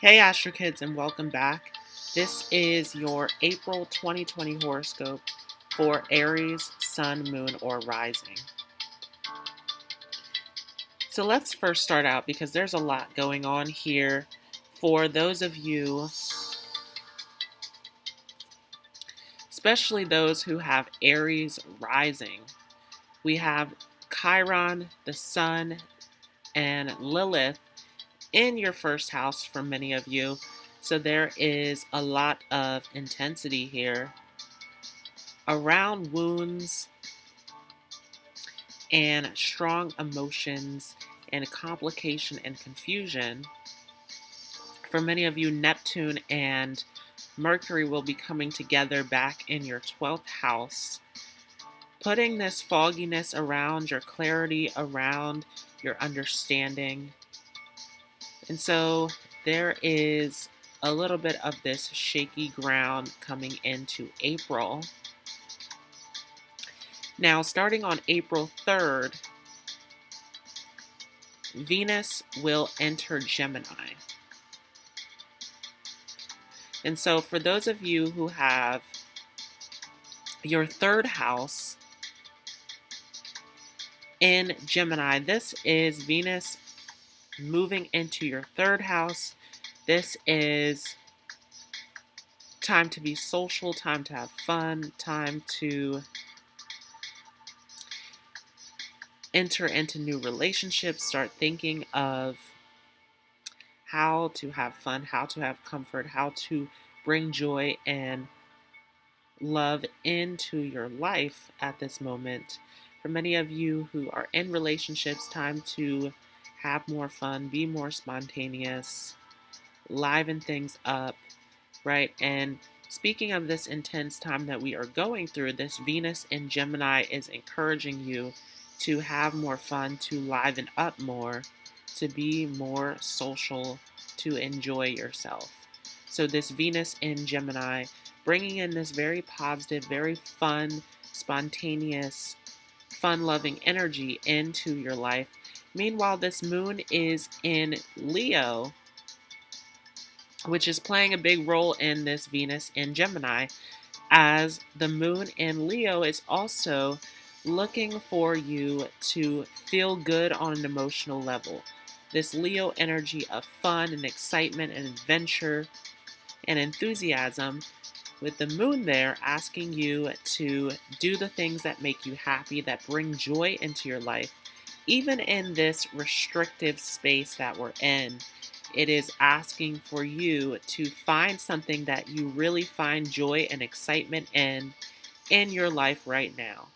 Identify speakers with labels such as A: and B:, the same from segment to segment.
A: Hey Astro Kids, and welcome back. This is your April 2020 horoscope for Aries, Sun, Moon, or Rising. So let's first start out because there's a lot going on here for those of you, especially those who have Aries rising. We have Chiron, the Sun, and Lilith in your first house for many of you. So there is a lot of intensity here around wounds and strong emotions and complication and confusion. For many of you, Neptune and Mercury will be coming together back in your 12th house, putting this fogginess around your clarity, around your understanding. And so there is a little bit of this shaky ground coming into April. Now, starting on April 3rd, Venus will enter Gemini. And so for those of you who have your third house in Gemini, this is Venus moving into your third house. This is time to be social, time to have fun, time to enter into new relationships, start thinking of how to have fun, how to have comfort, how to bring joy and love into your life at this moment. For many of you who are in relationships, time to have more fun, be more spontaneous, liven things up, right? And speaking of this intense time that we are going through, this Venus in Gemini is encouraging you to have more fun, to liven up more, to be more social, to enjoy yourself. So this Venus in Gemini bringing in this very positive, very fun, spontaneous, fun-loving energy into your life. Meanwhile, this moon is in Leo, which is playing a big role in this Venus in Gemini, as the moon in Leo is also looking for you to feel good on an emotional level. This Leo energy of fun and excitement and adventure and enthusiasm, with the moon there asking you to do the things that make you happy, that bring joy into your life. Even in this restrictive space that we're in, it is asking for you to find something that you really find joy and excitement in your life right now.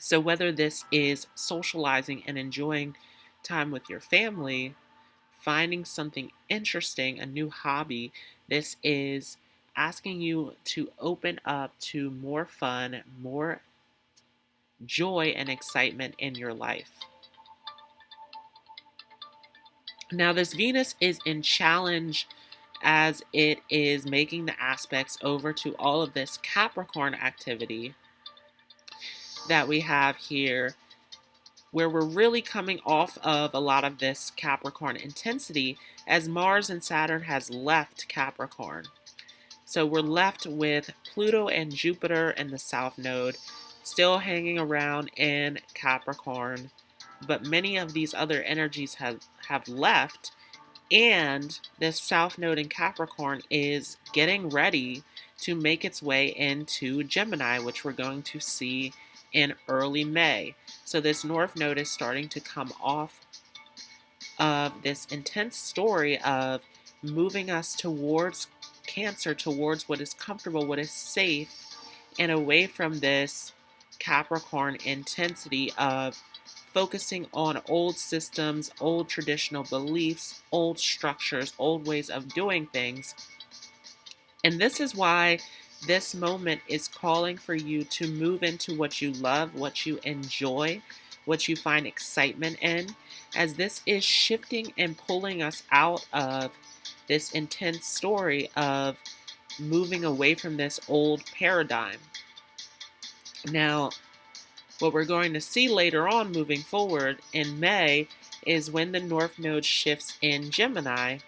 A: So whether this is socializing and enjoying time with your family, finding something interesting, a new hobby, this is asking you to open up to more fun, more joy and excitement in your life. Now, this Venus is in challenge as it is making the aspects over to all of this Capricorn activity that we have here, where we're really coming off of a lot of this Capricorn intensity as Mars and Saturn has left Capricorn. So we're left with Pluto and Jupiter in the South Node still hanging around in Capricorn, but many of these other energies have left, and this South Node in Capricorn is getting ready to make its way into Gemini, which we're going to see in early May. So this North Node is starting to come off of this intense story of moving us towards Cancer, towards what is comfortable, what is safe, and away from this Capricorn intensity of focusing on old systems, old traditional beliefs, old structures, old ways of doing things. And this is why this moment is calling for you to move into what you love, what you enjoy, what you find excitement in, as this is shifting and pulling us out of this intense story of moving away from this old paradigm. Now, what we're going to see later on moving forward in May is when the North Node shifts in Gemini,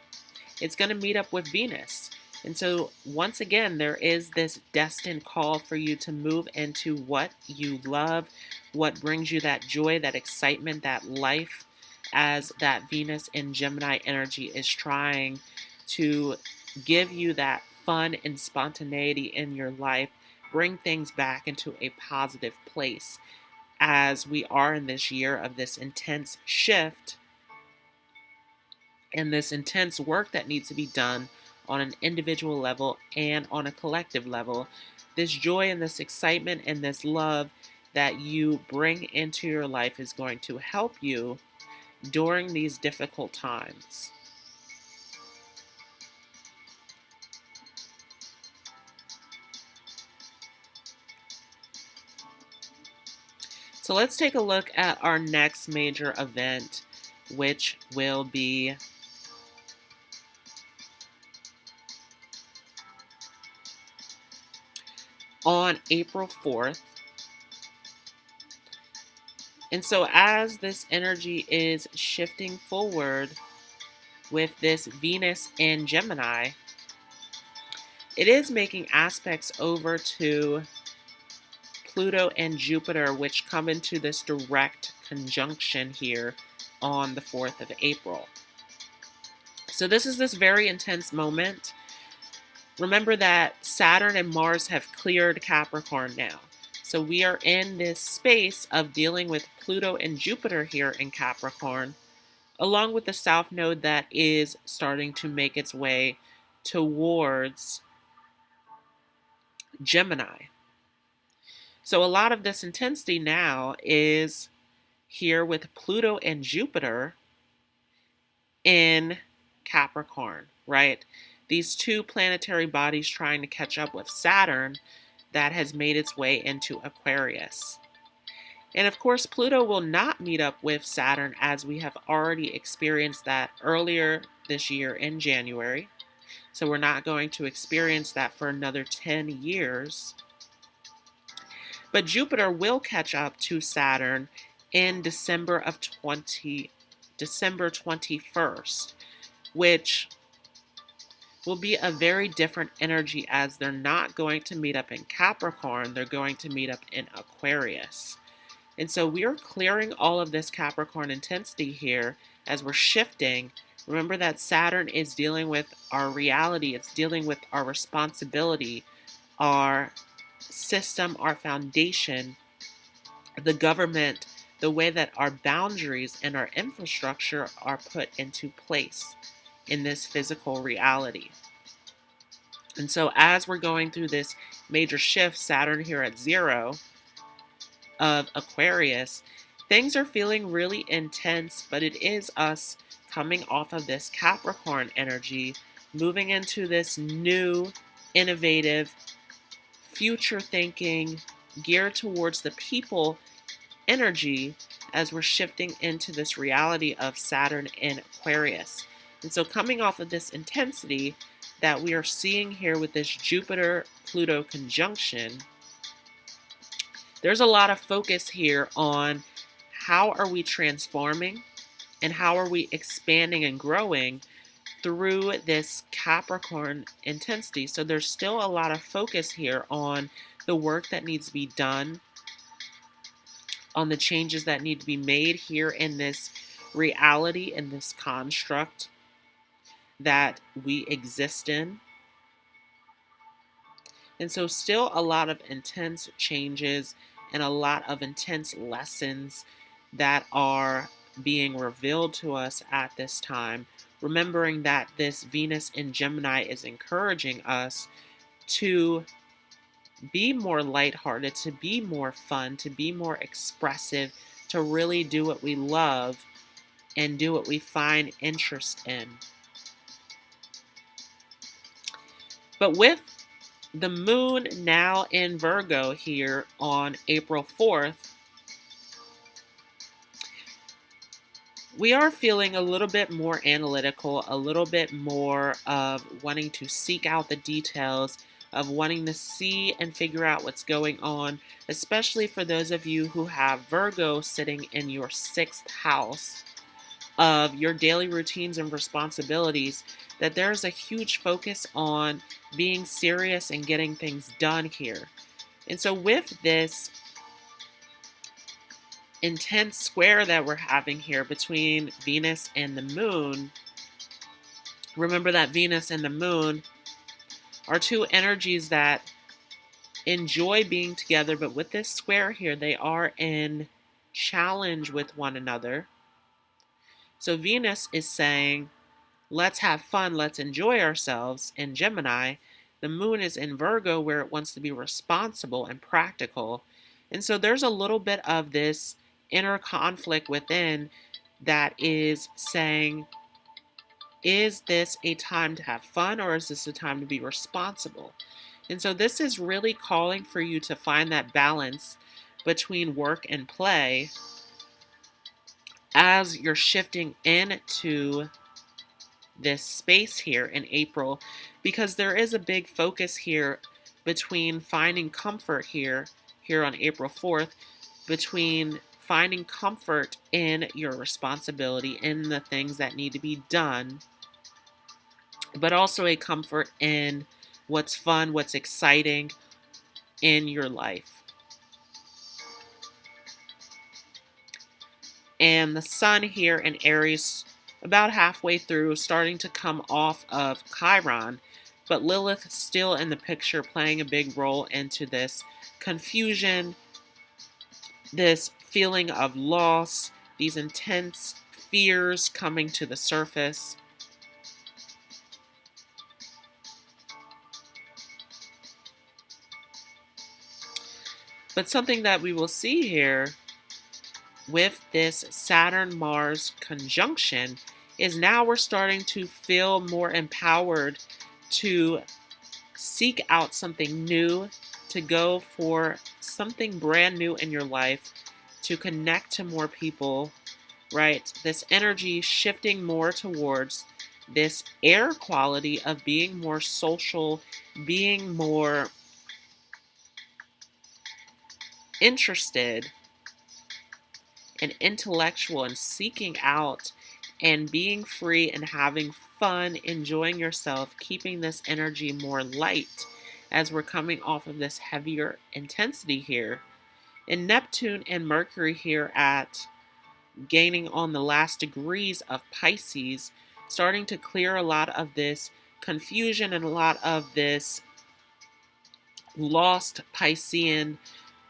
A: it's going to meet up with Venus. And so, once again, there is this destined call for you to move into what you love, what brings you that joy, that excitement, that life, as that Venus in Gemini energy is trying to give you that fun and spontaneity in your life, bring things back into a positive place as we are in this year of this intense shift and this intense work that needs to be done on an individual level and on a collective level. This joy and this excitement and this love that you bring into your life is going to help you during these difficult times. So let's take a look at our next major event, which will be on April 4th. And so as this energy is shifting forward with this Venus in Gemini, it is making aspects over to Pluto and Jupiter, which come into this direct conjunction here on the 4th of April. So this is this very intense moment. Remember that Saturn and Mars have cleared Capricorn now. So we are in this space of dealing with Pluto and Jupiter here in Capricorn, along with the South Node that is starting to make its way towards Gemini. So a lot of this intensity now is here with Pluto and Jupiter in Capricorn, right? These two planetary bodies trying to catch up with Saturn that has made its way into Aquarius. And of course, Pluto will not meet up with Saturn, as we have already experienced that earlier this year in January. So we're not going to experience that for another 10 years. But Jupiter will catch up to Saturn in December 21st, which will be a very different energy, as they're not going to meet up in Capricorn, they're going to meet up in Aquarius. And so we are clearing all of this Capricorn intensity here as we're shifting. Remember that Saturn is dealing with our reality, it's dealing with our responsibility, our system, our foundation, the government, the way that our boundaries and our infrastructure are put into place in this physical reality. And so as we're going through this major shift, Saturn here at 0 of Aquarius, things are feeling really intense, but it is us coming off of this Capricorn energy, moving into this new, innovative, future thinking, geared towards the people energy as we're shifting into this reality of Saturn in Aquarius. And so coming off of this intensity that we are seeing here with this Jupiter-Pluto conjunction, there's a lot of focus here on how are we transforming and how are we expanding and growing through this Capricorn intensity. So there's still a lot of focus here on the work that needs to be done, on the changes that need to be made here in this reality, in this construct that we exist in. And so still a lot of intense changes and a lot of intense lessons that are being revealed to us at this time, remembering that this Venus in Gemini is encouraging us to be more lighthearted, to be more fun, to be more expressive, to really do what we love and do what we find interest in. But with the moon now in Virgo here on April 4th, we are feeling a little bit more analytical, a little bit more of wanting to seek out the details, of wanting to see and figure out what's going on, especially for those of you who have Virgo sitting in your 6th house. of your daily routines and responsibilities, that there's a huge focus on being serious and getting things done here. And so with this intense square that we're having here between Venus and the moon, remember that Venus and the moon are two energies that enjoy being together, but with this square here, they are in challenge with one another. So Venus is saying, let's have fun, let's enjoy ourselves in Gemini. The moon is in Virgo, where it wants to be responsible and practical. And so there's a little bit of this inner conflict within that is saying, is this a time to have fun, or is this a time to be responsible? And so this is really calling for you to find that balance between work and play as you're shifting into this space here in April, because there is a big focus here between finding comfort here on April 4th, between finding comfort in your responsibility, in the things that need to be done, but also a comfort in what's fun, what's exciting in your life. And the sun here in Aries, about halfway through, starting to come off of Chiron, but Lilith still in the picture, playing a big role into this confusion, this feeling of loss, these intense fears coming to the surface. But something that we will see here with this Saturn-Mars conjunction is now we're starting to feel more empowered to seek out something new, to go for something brand new in your life, to connect to more people, right? This energy shifting more towards this air quality of being more social, being more interested and intellectual, and seeking out and being free and having fun, enjoying yourself, keeping this energy more light as we're coming off of this heavier intensity here. And Neptune and Mercury here at gaining on the last degrees of Pisces, starting to clear a lot of this confusion and a lot of this lost Piscean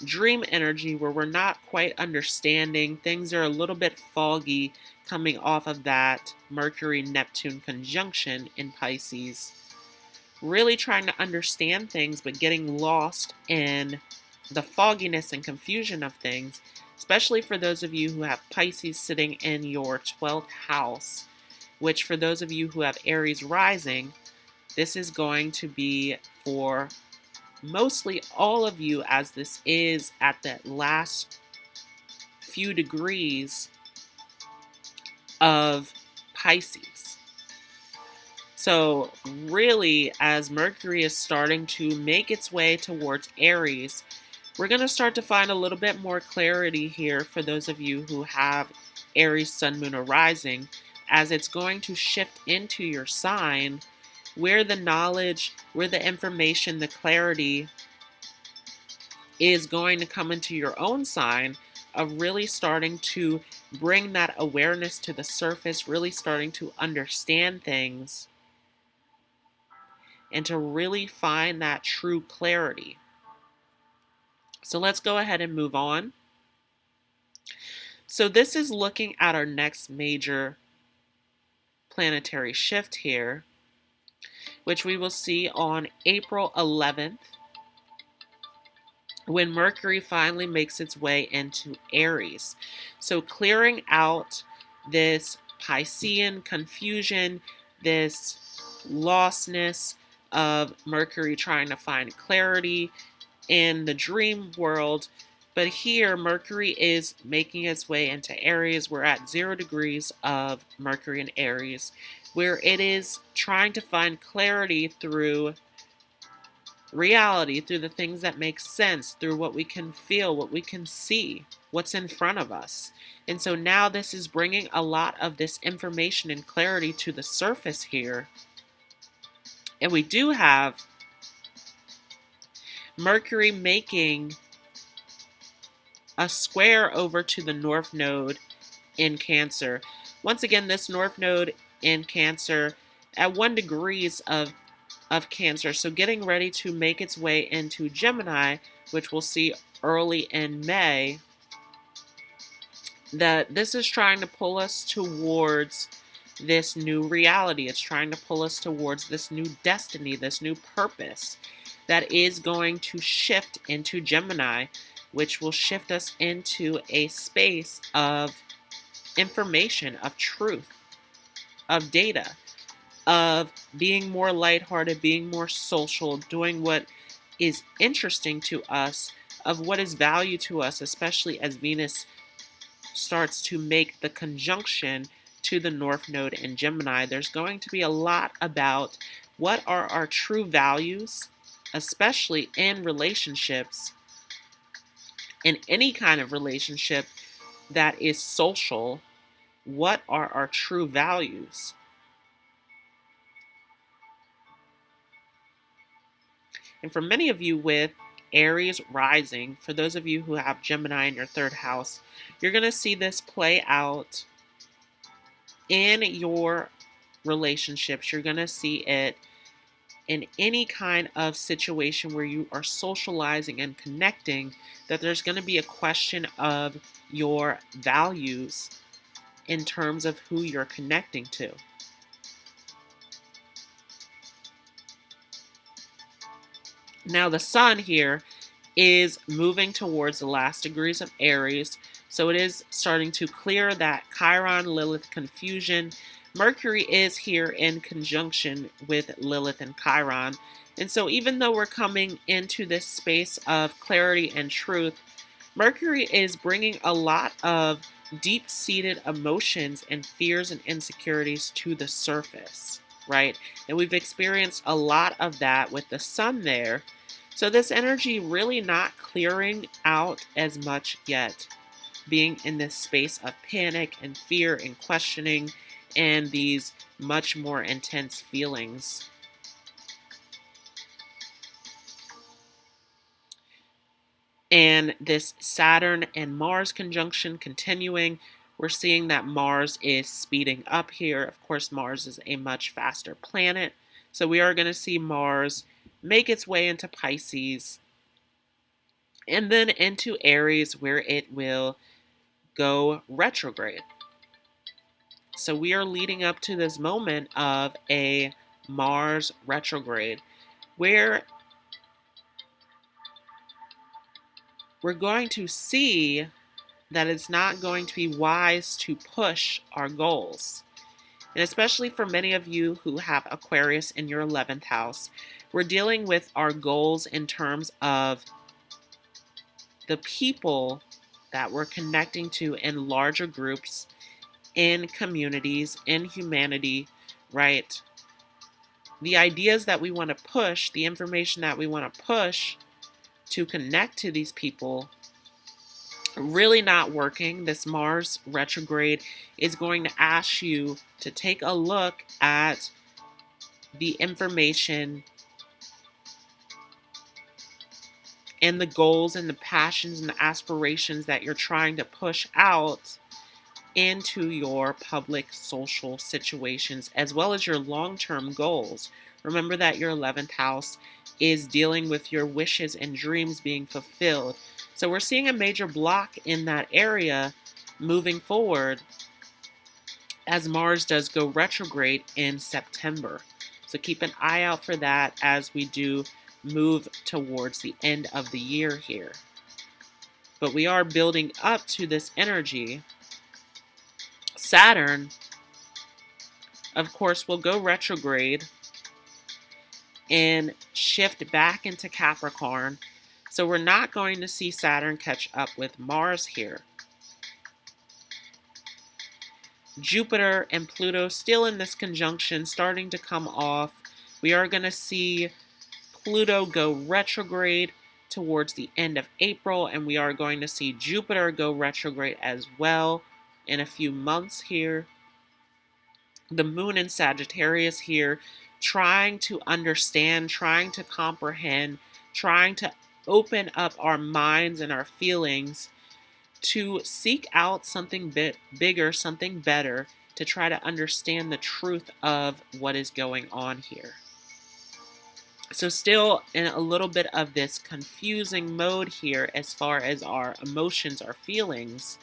A: dream energy where we're not quite understanding. Things are a little bit foggy coming off of that Mercury-Neptune conjunction in Pisces. Really trying to understand things, but getting lost in the fogginess and confusion of things, especially for those of you who have Pisces sitting in your 12th house, which for those of you who have Aries rising, this is going to be for mostly all of you, as this is at that last few degrees of Pisces. So really, as Mercury is starting to make its way towards Aries, we're going to start to find a little bit more clarity here for those of you who have Aries, Sun, Moon, or Rising, as it's going to shift into your sign, where the knowledge, where the information, the clarity is going to come into your own sign, of really starting to bring that awareness to the surface, really starting to understand things, and to really find that true clarity. So let's go ahead and move on. So this is looking at our next major planetary shift here, which we will see on April 11th, when Mercury finally makes its way into Aries. So clearing out this Piscean confusion, this lostness of Mercury trying to find clarity in the dream world. But here, Mercury is making its way into Aries. We're at 0 degrees of Mercury in Aries, where it is trying to find clarity through reality, through the things that make sense, through what we can feel, what we can see, what's in front of us. And so now this is bringing a lot of this information and clarity to the surface here. And we do have Mercury making a square over to the North Node in Cancer. Once again, this North Node in Cancer at 1 degrees of Cancer, so getting ready to make its way into Gemini, which we'll see early in May, that this is trying to pull us towards this new reality. It's trying to pull us towards this new destiny, this new purpose that is going to shift into Gemini, which will shift us into a space of information, of truth, of data, of being more lighthearted, being more social, doing what is interesting to us, of what is value to us, especially as Venus starts to make the conjunction to the North Node in Gemini. There's going to be a lot about what are our true values, especially in relationships, in any kind of relationship that is social. What are our true values? And for many of you with Aries rising, for those of you who have Gemini in your 3rd house, you're going to see this play out in your relationships. You're going to see it in any kind of situation where you are socializing and connecting, that there's going to be a question of your values in terms of who you're connecting to. Now the Sun here is moving towards the last degrees of Aries, so it is starting to clear that Chiron Lilith confusion. Mercury is here in conjunction with Lilith and Chiron, and so even though we're coming into this space of clarity and truth, Mercury is bringing a lot of deep-seated emotions and fears and insecurities to the surface, right? And we've experienced a lot of that with the Sun there. So this energy really not clearing out as much yet, being in this space of panic and fear and questioning and these much more intense feelings. And this Saturn and Mars conjunction continuing, we're seeing that Mars is speeding up here. Of course, Mars is a much faster planet, so we are going to see Mars make its way into Pisces and then into Aries, where it will go retrograde. So we are leading up to this moment of a Mars retrograde, where we're going to see that it's not going to be wise to push our goals. And especially for many of you who have Aquarius in your 11th house, we're dealing with our goals in terms of the people that we're connecting to in larger groups, in communities, in humanity, right? The ideas that we want to push, the information that we want to push to connect to these people, really not working. This Mars retrograde is going to ask you to take a look at the information and the goals and the passions and the aspirations that you're trying to push out into your public social situations, as well as your long-term goals. Remember that your 11th house is dealing with your wishes and dreams being fulfilled. So we're seeing a major block in that area moving forward as Mars does go retrograde in September. So keep an eye out for that as we do move towards the end of the year here. But we are building up to this energy. Saturn, of course, will go retrograde and shift back into Capricorn. So we're not going to see Saturn catch up with Mars here. Jupiter and Pluto still in this conjunction, starting to come off. We are going to see Pluto go retrograde towards the end of April, and we are going to see Jupiter go retrograde as well in a few months here. The moon in Sagittarius here, trying to understand, trying to comprehend, trying to open up our minds and our feelings to seek out something bigger, something better, to try to understand the truth of what is going on here. So still in a little bit of this confusing mode here as far as our emotions, our feelings.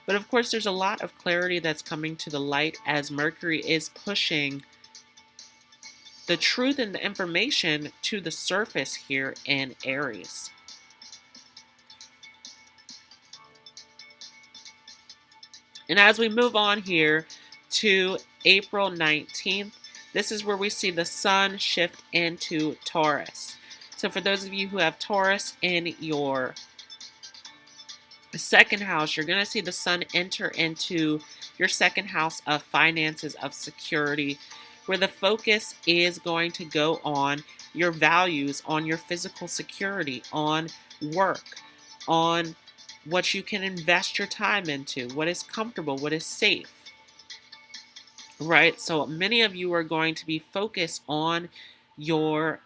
A: But of course, there's a lot of clarity that's coming to the light as Mercury is pushing the truth and the information to the surface here in Aries. And as we move on here to April 19th, this is where we see the sun shift into Taurus. So for those of you who have Taurus in your second house, you're going to see the sun enter into your second house of finances, of security, where the focus is going to go on your values, on your physical security, on work, on what you can invest your time into, what is comfortable, what is safe, right? So many of you are going to be focused on your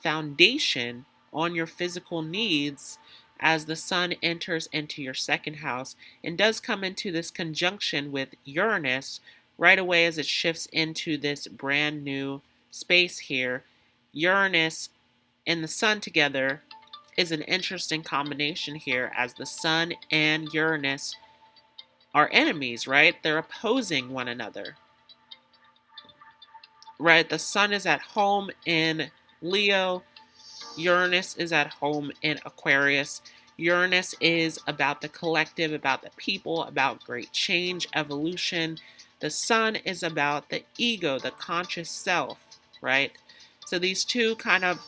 A: foundation, on your physical needs, as the sun enters into your second house and does come into this conjunction with Uranus right away as it shifts into this brand new space here. Uranus and the sun together is an interesting combination here, as the sun and Uranus are enemies, right? They're opposing one another, right? The sun is at home in Leo. Uranus is at home in Aquarius. Uranus is about the collective, about the people, about great change, evolution. The sun is about the ego, the conscious self, right? So these two kind of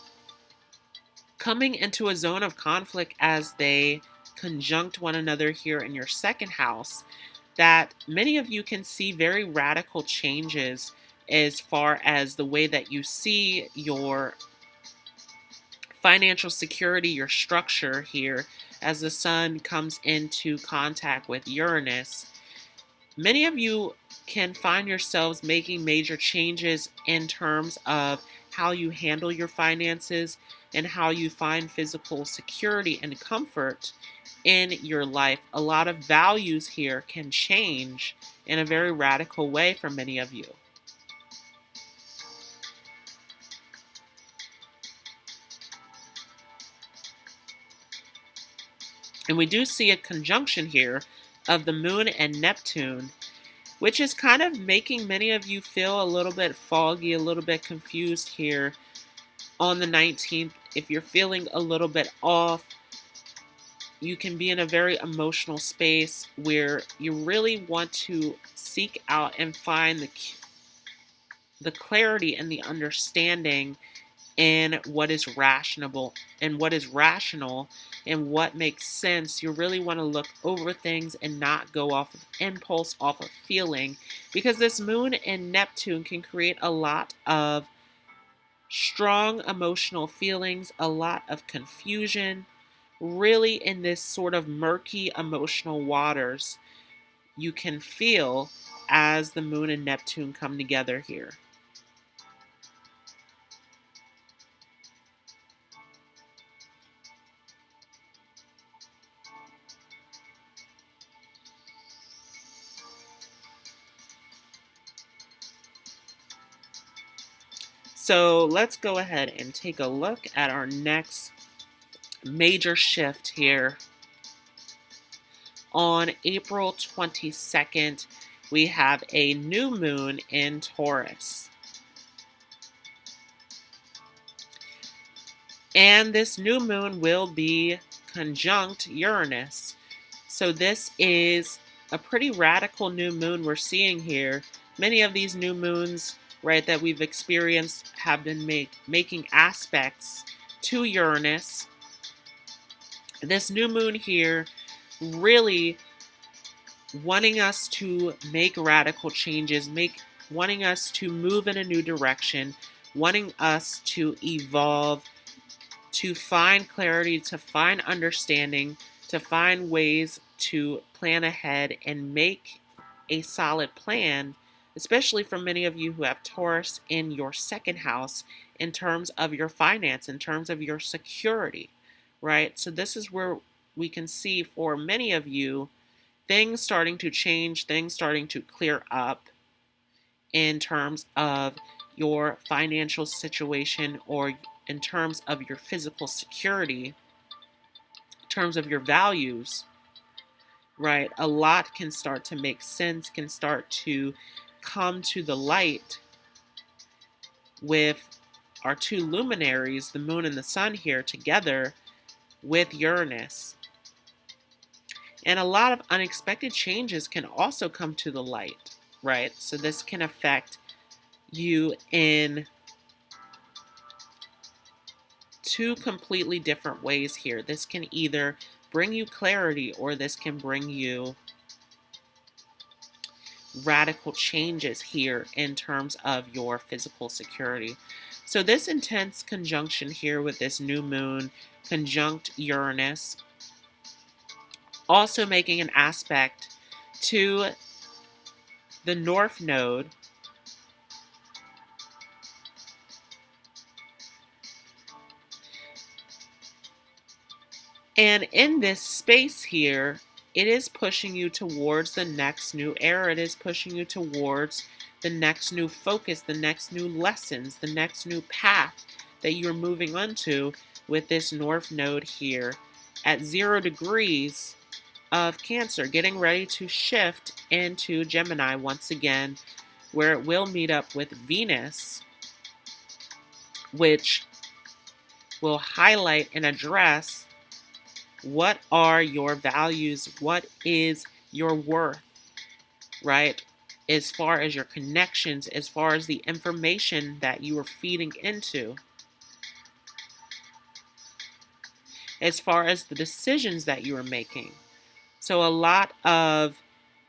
A: coming into a zone of conflict as they conjunct one another here in your second house, that many of you can see very radical changes as far as the way that you see your financial security, your structure here, as the sun comes into contact with Uranus. Many of you can find yourselves making major changes in terms of how you handle your finances and how you find physical security and comfort in your life. A lot of values here can change in a very radical way for many of you. And we do see a conjunction here of the moon and Neptune, which is kind of making many of you feel a little bit foggy, a little bit confused here on the 19th. If you're feeling a little bit off, you can be in a very emotional space where you really want to seek out and find the clarity and the understanding in what is rational and what makes sense. You really want to look over things and not go off of impulse, off of feeling, because this moon and Neptune can create a lot of strong emotional feelings, a lot of confusion, really in this sort of murky emotional waters you can feel as the moon and Neptune come together here. So let's go ahead and take a look at our next major shift here. On April 22nd, we have a new moon in Taurus. And this new moon will be conjunct Uranus. So this is a pretty radical new moon we're seeing here. Many of these new moons, right, that we've experienced have been making aspects to Uranus. This new moon here really wanting us to make radical changes, wanting us to move in a new direction, wanting us to evolve, to find clarity, to find understanding, to find ways to plan ahead and make a solid plan, especially for many of you who have Taurus in your second house in terms of your finance, in terms of your security, right? So this is where we can see for many of you things starting to change, things starting to clear up in terms of your financial situation or in terms of your physical security, in terms of your values, right? A lot can start to make sense, can start to come to the light with our two luminaries, the moon and the sun, here together with Uranus. And a lot of unexpected changes can also come to the light, right? So this can affect you in two completely different ways here. This can either bring you clarity or this can bring you radical changes here in terms of your physical security. So this intense conjunction here with this new moon conjunct Uranus, also making an aspect to the North Node, and in this space here, it is pushing you towards the next new era. It is pushing you towards the next new focus, the next new lessons, the next new path that you're moving onto with this North Node here at 0 degrees of Cancer, getting ready to shift into Gemini once again, where it will meet up with Venus, which will highlight and address what are your values, what is your worth, right? As far as your connections, as far as the information that you are feeding into, as far as the decisions that you are making. So a lot of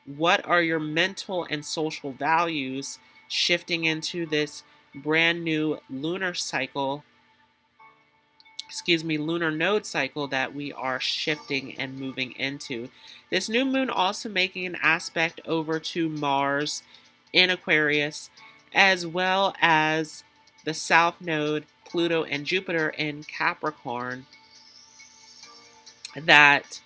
A: what are your mental and social values shifting into this brand new lunar cycle, lunar node cycle that we are shifting and moving into. This new moon also making an aspect over to Mars in Aquarius, as well as the South Node, Pluto, and Jupiter in Capricorn, that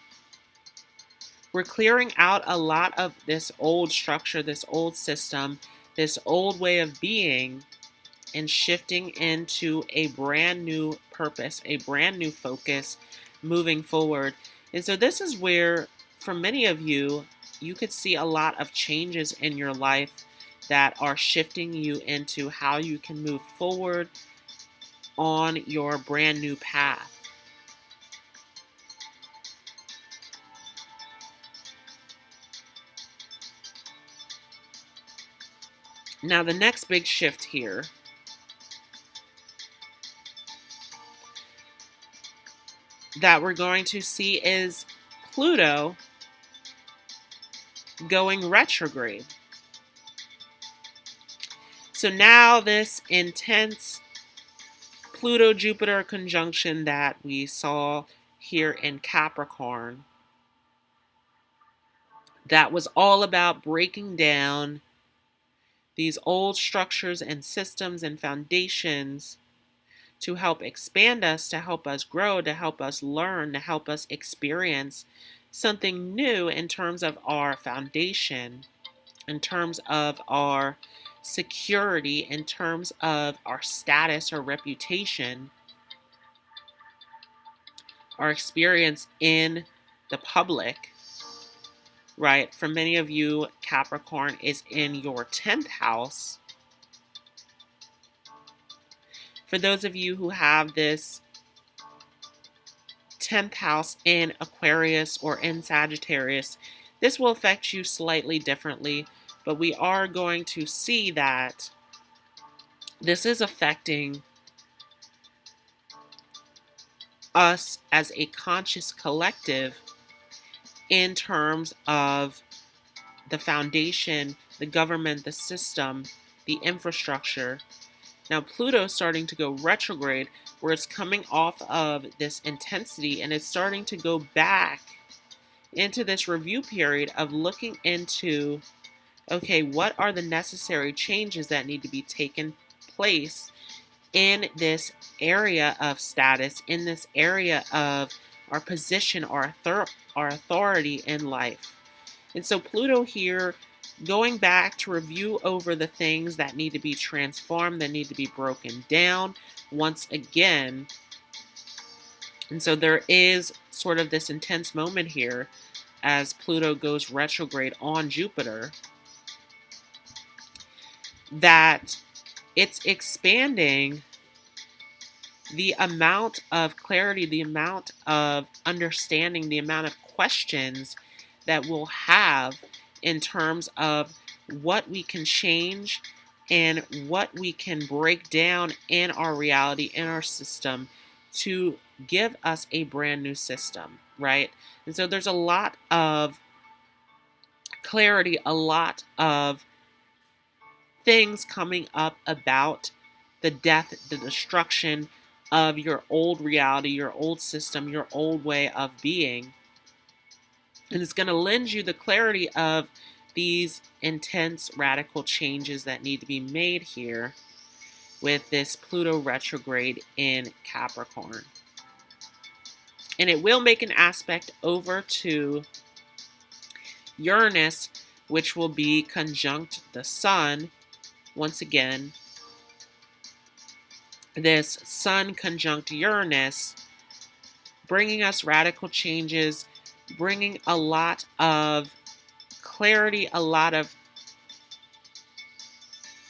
A: we're clearing out a lot of this old structure, this old system, this old way of being, and shifting into a brand new purpose, a brand new focus moving forward. And so this is where, for many of you, you could see a lot of changes in your life that are shifting you into how you can move forward on your brand new path. Now, the next big shift here that we're going to see is Pluto going retrograde. So now this intense Pluto-Jupiter conjunction that we saw here in Capricorn, that was all about breaking down these old structures and systems and foundations to help expand us, to help us grow, to help us learn, to help us experience something new in terms of our foundation, in terms of our security, in terms of our status or reputation, our experience in the public, right? For many of you, Capricorn is in your 10th house. For those of you who have this 10th house in Aquarius or in Sagittarius, this will affect you slightly differently, but we are going to see that this is affecting us as a conscious collective in terms of the foundation, the government, the system, the infrastructure, Now Pluto is starting to go retrograde, where it's coming off of this intensity and it's starting to go back into this review period of looking into, okay, what are the necessary changes that need to be taken place in this area of status, in this area of our position, our authority in life. And so Pluto here, going back to review over the things that need to be transformed, that need to be broken down once again. And so there is sort of this intense moment here as Pluto goes retrograde on Jupiter, that it's expanding the amount of clarity, the amount of understanding, the amount of questions that we'll have in terms of what we can change and what we can break down in our reality, in our system, to give us a brand new system, right? And so there's a lot of clarity, a lot of things coming up about the death, the destruction of your old reality, your old system, your old way of being. And it's going to lend you the clarity of these intense, radical changes that need to be made here with this Pluto retrograde in Capricorn. And it will make an aspect over to Uranus, which will be conjunct the Sun. Once again, this Sun conjunct Uranus, bringing us radical changes, bringing a lot of clarity, a lot of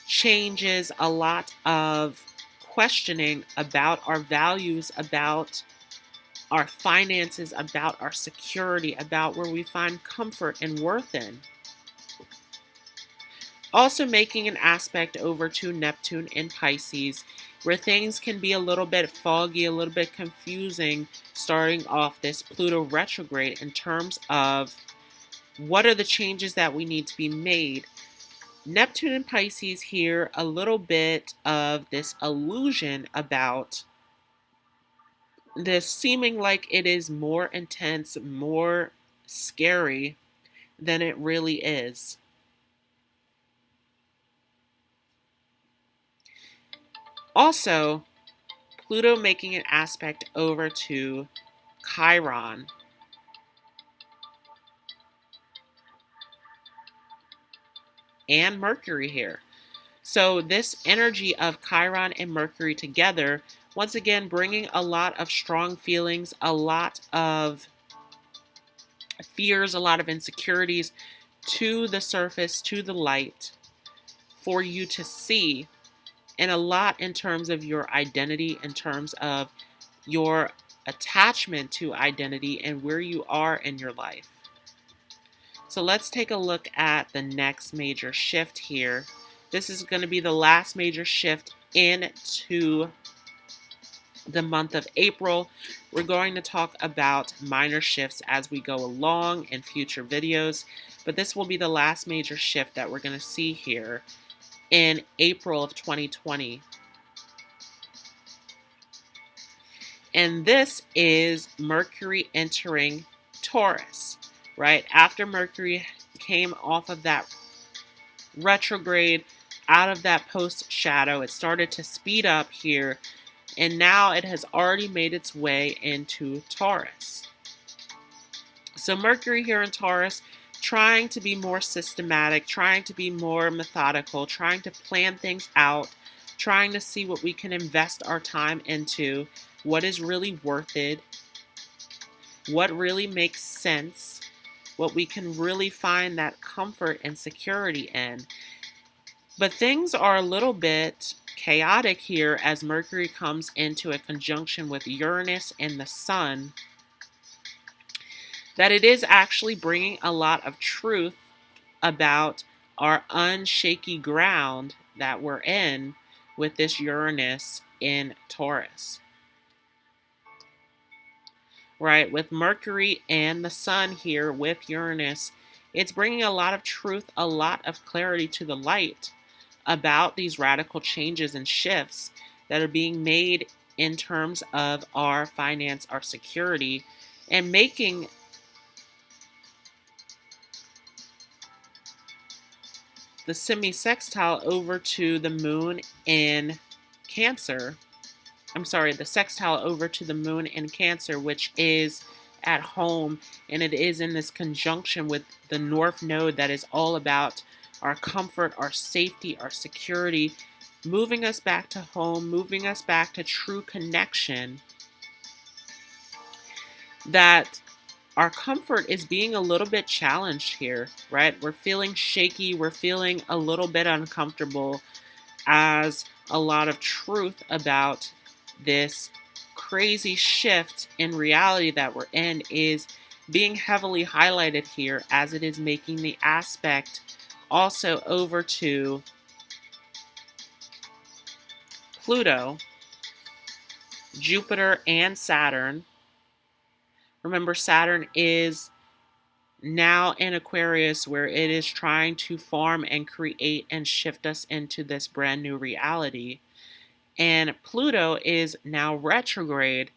A: changes, a lot of questioning about our values, about our finances, about our security, about where we find comfort and worth in. Also making an aspect over to Neptune in Pisces, where things can be a little bit foggy, a little bit confusing, starting off this Pluto retrograde in terms of what are the changes that we need to be made. Neptune in Pisces here, a little bit of this illusion about this seeming like it is more intense, more scary than it really is. Also, Pluto making an aspect over to Chiron. And Mercury here. So this energy of Chiron and Mercury together, once again, bringing a lot of strong feelings, a lot of fears, a lot of insecurities to the surface, to the light, for you to see. And a lot in terms of your identity, in terms of your attachment to identity and where you are in your life. So let's take a look at the next major shift here. This is going to be the last major shift into the month of April. We're going to talk about minor shifts as we go along in future videos, but this will be the last major shift that we're going to see here in April of 2020. And this is Mercury entering Taurus, right? After Mercury came off of that retrograde, out of that post shadow, it started to speed up here, and now it has already made its way into Taurus. So Mercury here in Taurus, trying to be more systematic, trying to be more methodical, trying to plan things out, trying to see what we can invest our time into, what is really worth it, what really makes sense, what we can really find that comfort and security in. But things are a little bit chaotic here as Mercury comes into a conjunction with Uranus and the Sun, that it is actually bringing a lot of truth about our unshaky ground that we're in with this Uranus in Taurus. Right, with Mercury and the Sun here with Uranus, it's bringing a lot of truth, a lot of clarity to the light about these radical changes and shifts that are being made in terms of our finance, our security, and making the semi-sextile over to the moon in Cancer. I'm sorry, the sextile over to the moon in Cancer, which is at home, and it is in this conjunction with the North Node that is all about our comfort, our safety, our security, moving us back to home, moving us back to true connection. That our comfort is being a little bit challenged here, right? We're feeling shaky, we're feeling a little bit uncomfortable as a lot of truth about this crazy shift in reality that we're in is being heavily highlighted here, as it is making the aspect also over to Pluto, Jupiter, and Saturn. Remember, Saturn is now in Aquarius, where it is trying to farm and create and shift us into this brand new reality. And Pluto is now retrograde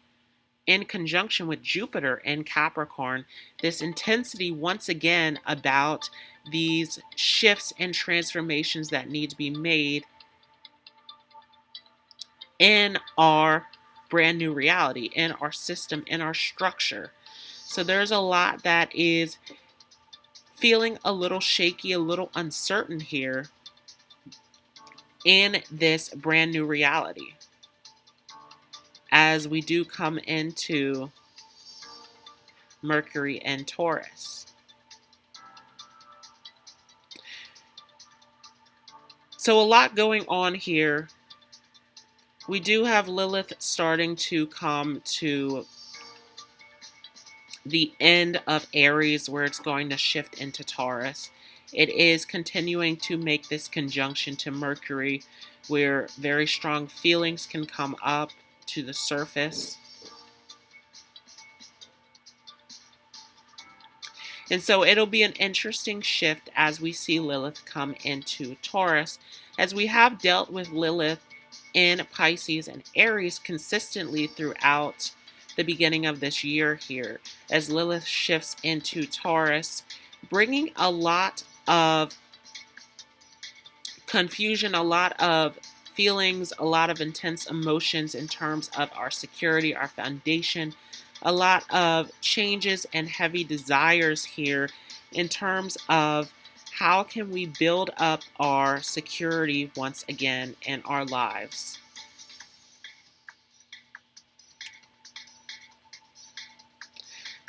A: in conjunction with Jupiter in Capricorn. This intensity, once again, about these shifts and transformations that need to be made in our brand new reality, in our system, in our structure. So there's a lot that is feeling a little shaky, a little uncertain here in this brand new reality, as we do come into Mercury and Taurus. So a lot going on here. We do have Lilith starting to come to the end of Aries, where it's going to shift into Taurus. It is continuing to make this conjunction to Mercury, where very strong feelings can come up to the surface. And so it'll be an interesting shift as we see Lilith come into Taurus, as we have dealt with Lilith in Pisces and Aries consistently throughout the beginning of this year here, as Lilith shifts into Taurus, bringing a lot of confusion, a lot of feelings, a lot of intense emotions in terms of our security, our foundation, a lot of changes and heavy desires here in terms of how can we build up our security once again in our lives.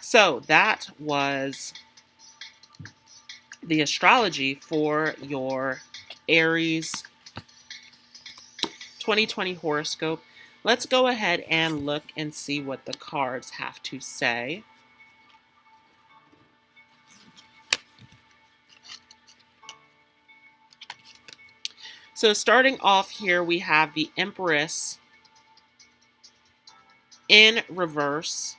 A: So that was the astrology for your Aries 2020 horoscope. Let's go ahead and look and see what the cards have to say. So starting off here, we have the Empress in reverse.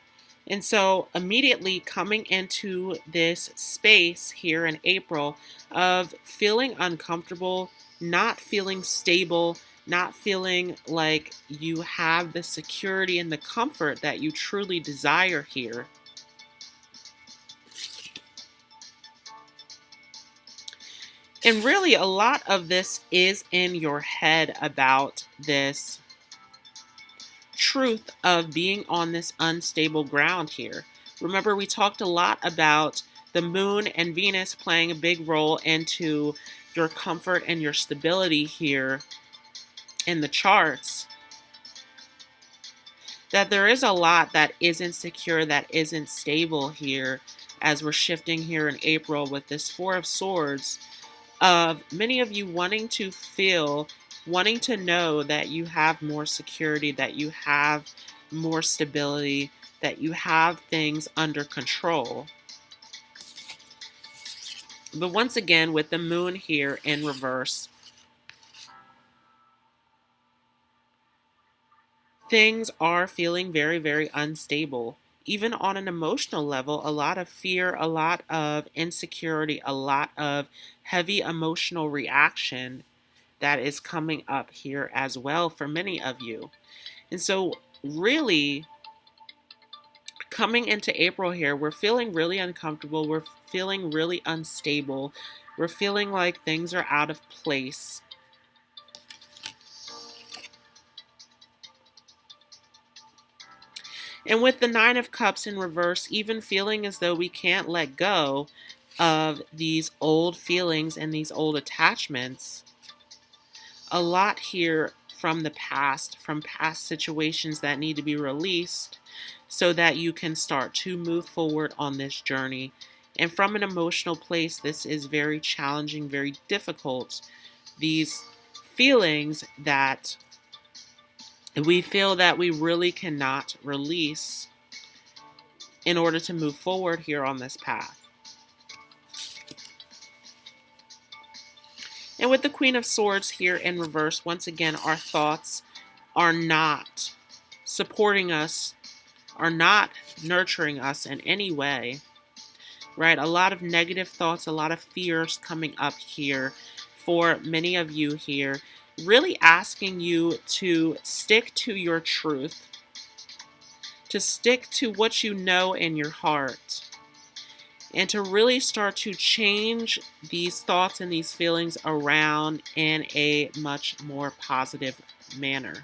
A: And so immediately coming into this space here in April of feeling uncomfortable, not feeling stable, not feeling like you have the security and the comfort that you truly desire here. And really a lot of this is in your head about this truth of being on this unstable ground here. Remember, we talked a lot about the moon and Venus playing a big role into your comfort and your stability here in the charts. That there is a lot that isn't secure, that isn't stable here as we're shifting here in April with this Four of Swords, of many of you wanting to feel, wanting to know that you have more security, that you have more stability, that you have things under control. But once again, with the moon here in reverse, things are feeling very, very unstable. Even on an emotional level, a lot of fear, a lot of insecurity, a lot of heavy emotional reaction that is coming up here as well for many of you. And so really coming into April here, we're feeling really uncomfortable. We're feeling really unstable. We're feeling like things are out of place. And with the Nine of Cups in reverse, even feeling as though we can't let go of these old feelings and these old attachments, a lot here from the past, from past situations that need to be released so that you can start to move forward on this journey. And from an emotional place, this is very challenging, very difficult. These feelings that we feel that we really cannot release in order to move forward here on this path. And with the Queen of Swords here in reverse, once again, our thoughts are not supporting us, are not nurturing us in any way, right? A lot of negative thoughts, a lot of fears coming up here for many of you here, really asking you to stick to your truth, to stick to what you know in your heart, and to really start to change these thoughts and these feelings around in a much more positive manner.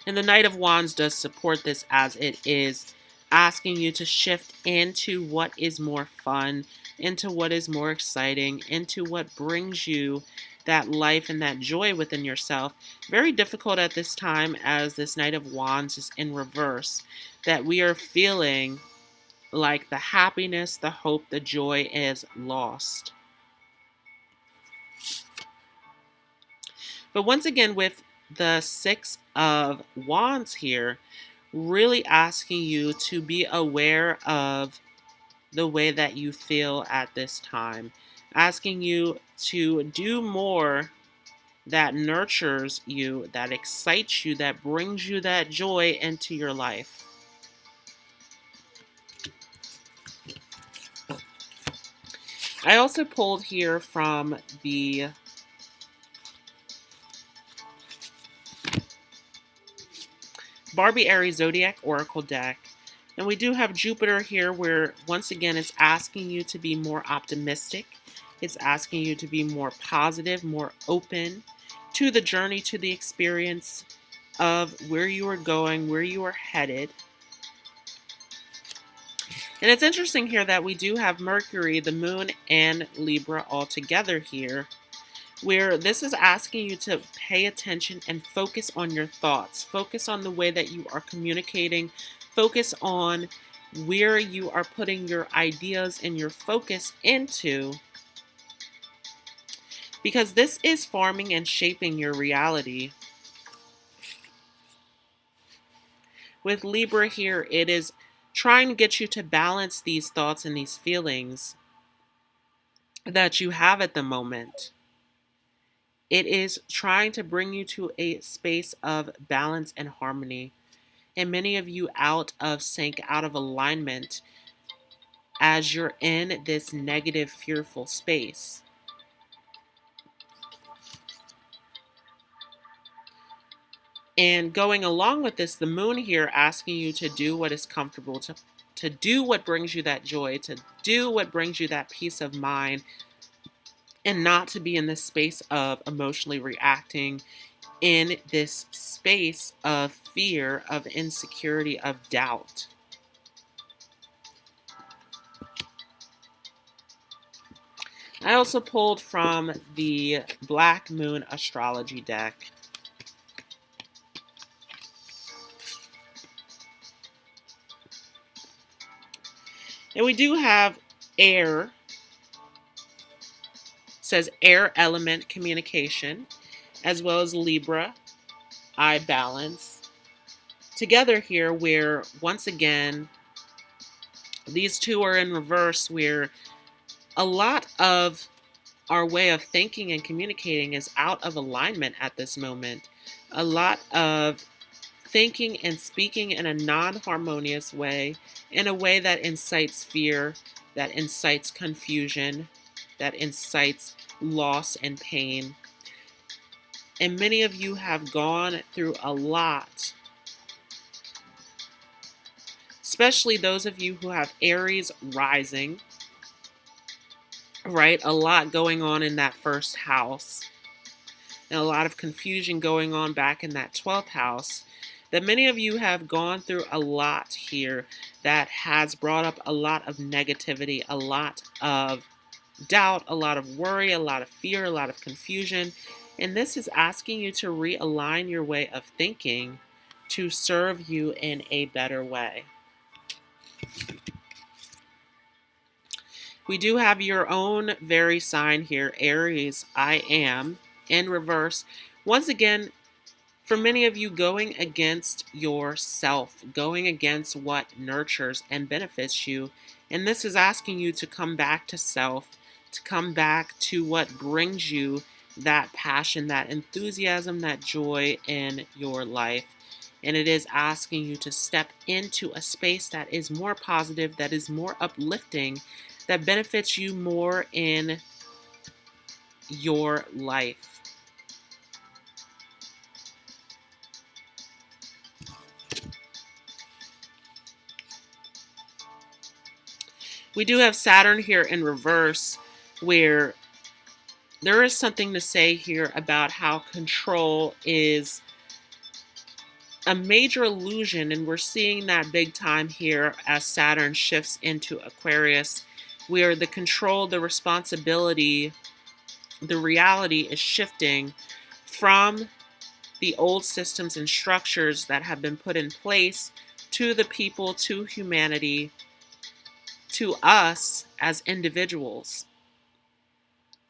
A: And the Knight of Wands does support this, as it is asking you to shift into what is more fun, into what is more exciting, into what brings you that life and that joy within yourself. Very difficult at this time, as this Knight of Wands is in reverse, that we are feeling like the happiness, the hope, the joy is lost. But once again, with the Six of Wands here, really asking you to be aware of the way that you feel at this time, asking you to do more that nurtures you, that excites you, that brings you that joy into your life. I also pulled here from the Barbie Aries Zodiac Oracle deck. And we do have Jupiter here, where once again it's asking you to be more optimistic. It's asking you to be more positive, more open to the journey, to the experience of where you are going, where you are headed. And it's interesting here that we do have Mercury, the Moon, and Libra all together here, where this is asking you to pay attention and focus on your thoughts. Focus on the way that you are communicating. Focus on where you are putting your ideas and your focus into, because this is forming and shaping your reality. With Libra here, it is trying to get you to balance these thoughts and these feelings that you have at the moment. It is trying to bring you to a space of balance and harmony. And many of you out of sync, out of alignment, as you're in this negative, fearful space. And going along with this, the Moon here asking you to do what is comfortable, to do what brings you that joy, to do what brings you that peace of mind, and not to be in this space of emotionally reacting, in this space of fear, of insecurity, of doubt. I also pulled from the Black Moon Astrology deck. And we do have air. It says air element communication, as well as Libra, eye balance. Together here, where once again, these two are in reverse, where a lot of our way of thinking and communicating is out of alignment at this moment. A lot of thinking and speaking in a non-harmonious way, in a way that incites fear, that incites confusion, that incites loss and pain. And many of you have gone through a lot, especially those of you who have Aries rising, right? A lot going on in that first house, and a lot of confusion going on back in that 12th house. That many of you have gone through a lot here that has brought up a lot of negativity, a lot of doubt, a lot of worry, a lot of fear, a lot of confusion. And this is asking you to realign your way of thinking to serve you in a better way. We do have your own very sign here, Aries, I am, in reverse. Once again, for many of you, going against yourself, going against what nurtures and benefits you. And this is asking you to come back to self, to come back to what brings you that passion, that enthusiasm, that joy in your life. And it is asking you to step into a space that is more positive, that is more uplifting, that benefits you more in your life. We do have Saturn here in reverse, where there is something to say here about how control is a major illusion, and we're seeing that big time here as Saturn shifts into Aquarius, where the control, the responsibility, the reality is shifting from the old systems and structures that have been put in place to the people, to humanity, to us as individuals.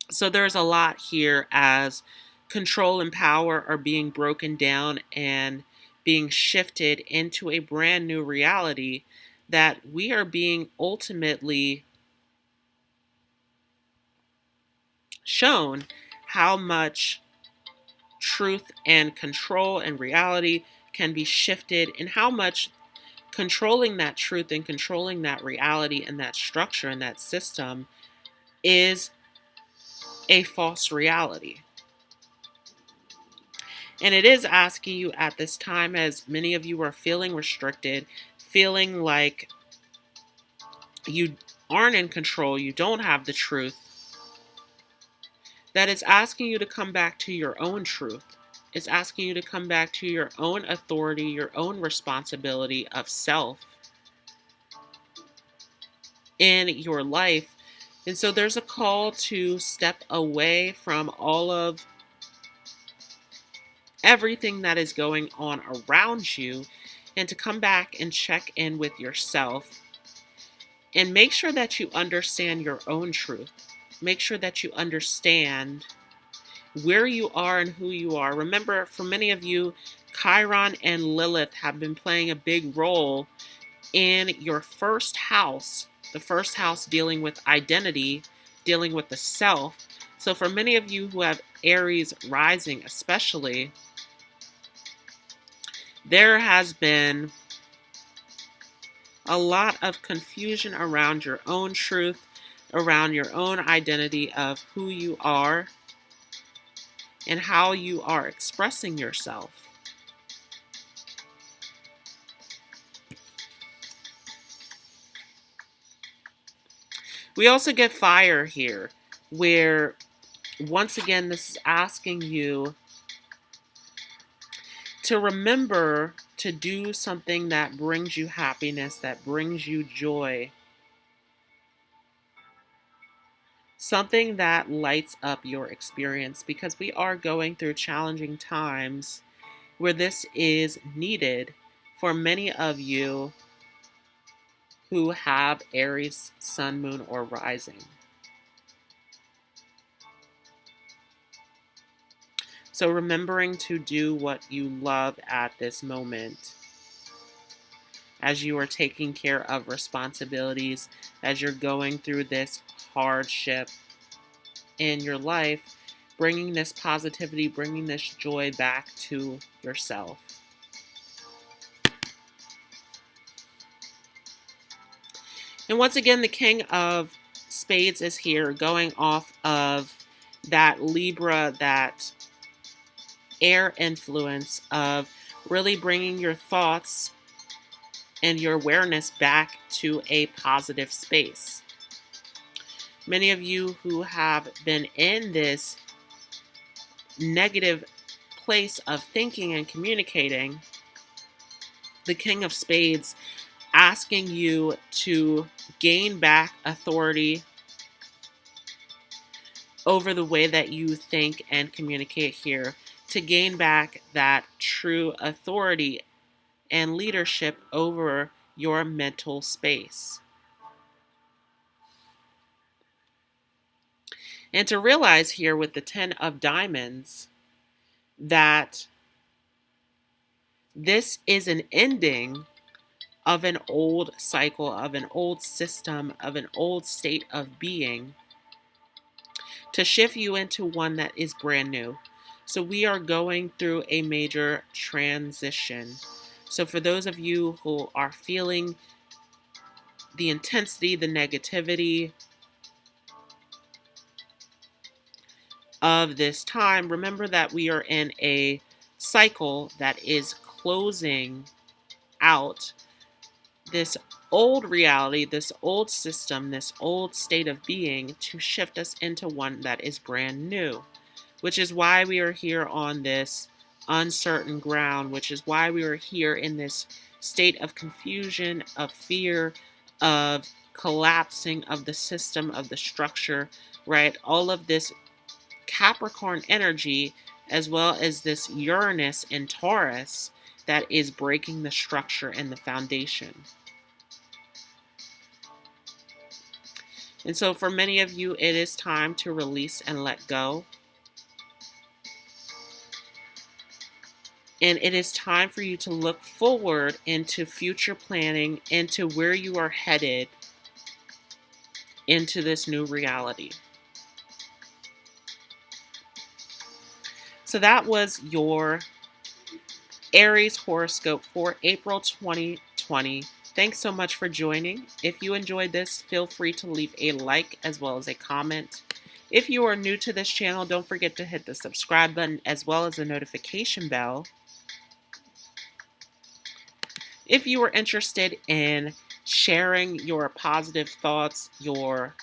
A: So there's a lot here as control and power are being broken down and being shifted into a brand new reality that we are being ultimately shown how much truth and control and reality can be shifted, and how much controlling that truth and controlling that reality and that structure and that system is a false reality. And it is asking you at this time, as many of you are feeling restricted, feeling like you aren't in control, you don't have the truth, that it's asking you to come back to your own truth. It's asking you to come back to your own authority, your own responsibility of self in your life. And so there's a call to step away from all of everything that is going on around you, and to come back and check in with yourself and make sure that you understand your own truth. Make sure that you understand where you are and who you are. Remember, for many of you, Chiron and Lilith have been playing a big role in your first house, the first house dealing with identity, dealing with the self. So for many of you who have Aries rising especially, there has been a lot of confusion around your own truth, around your own identity of who you are and how you are expressing yourself. We also get fire here, where once again this is asking you to remember to do something that brings you happiness, that brings you joy. Something that lights up your experience, because we are going through challenging times where this is needed for many of you who have Aries, Sun, Moon, or Rising. So remembering to do what you love at this moment, as you are taking care of responsibilities, as you're going through this hardship in your life, bringing this positivity, bringing this joy back to yourself. And once again, the King of Spades is here, going off of that Libra, that air influence of really bringing your thoughts and your awareness back to a positive space. Many of you who have been in this negative place of thinking and communicating, the King of Spades asking you to gain back authority over the way that you think and communicate here, to gain back that true authority and leadership over your mental space. And to realize here with the 10 of Diamonds that this is an ending of an old cycle, of an old system, of an old state of being, to shift you into one that is brand new. So we are going through a major transition. So for those of you who are feeling the intensity, the negativity of this time, remember that we are in a cycle that is closing out this old reality, this old system, this old state of being, to shift us into one that is brand new, which is why we are here on this uncertain ground, which is why we are here in this state of confusion, of fear, of collapsing of the system, of the structure, right? All of this Capricorn energy, as well as this Uranus in Taurus, that is breaking the structure and the foundation. And so for many of you, it is time to release and let go. And it is time for you to look forward into future planning, into where you are headed into this new reality. So that was your Aries horoscope for April 2020. Thanks so much for joining. If you enjoyed this, feel free to leave a like as well as a comment. If you are new to this channel, don't forget to hit the subscribe button as well as the notification bell. If you are interested in sharing your positive thoughts, your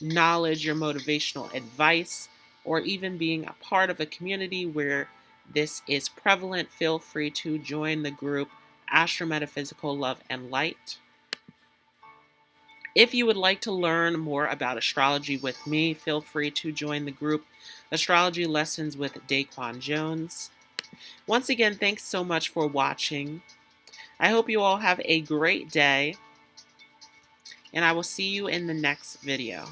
A: knowledge, your motivational advice, or even being a part of a community where this is prevalent, feel free to join the group Astrometaphysical Love and Light. If you would like to learn more about astrology with me, feel free to join the group Astrology Lessons with Daquan Jones. Once again, thanks so much for watching. I hope you all have a great day, and I will see you in the next video.